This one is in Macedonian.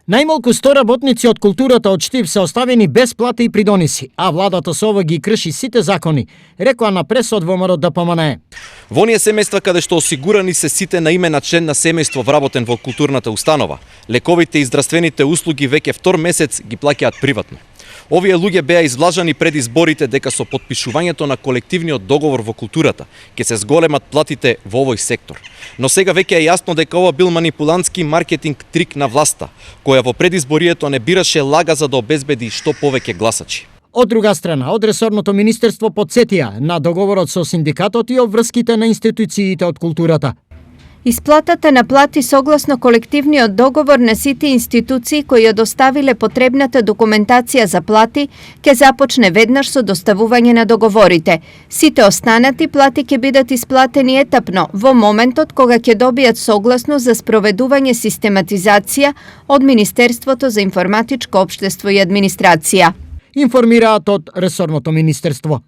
Најмалку 100 работници од културата од Штип се оставени без плати и придониси, а владата со ова ги крши сите закони, рекоа на пресот ВМРО ДПМНЕ. Во оние семејства каде што осигурани се сите на име на член на семејство вработен во културната установа, лековите и здравствените услуги веќе втор месец ги плаќаат приватно. Овие луѓе беа излажани пред изборите дека со потпишувањето на колективниот договор во културата ќе се зголемат платите во овој сектор. Но сега веќе е јасно дека ова бил манипулантски маркетинг трик на власта, која во предизборието не бираше лага за да обезбеди што повеќе гласачи. Од друга страна, од ресорното министерство подсетија на договорот со синдикатот и обврските на институциите од културата. Исплатата на плати согласно колективниот договор на сите институции кои ја доставиле потребната документација за плати ќе започне веднаш со доставување на договорите. Сите останати плати ќе бидат исплатени етапно во моментот кога ќе добијат согласност за спроведување систематизација од Министерството за информатичко општество и администрација. Информираат од ресорното министерство.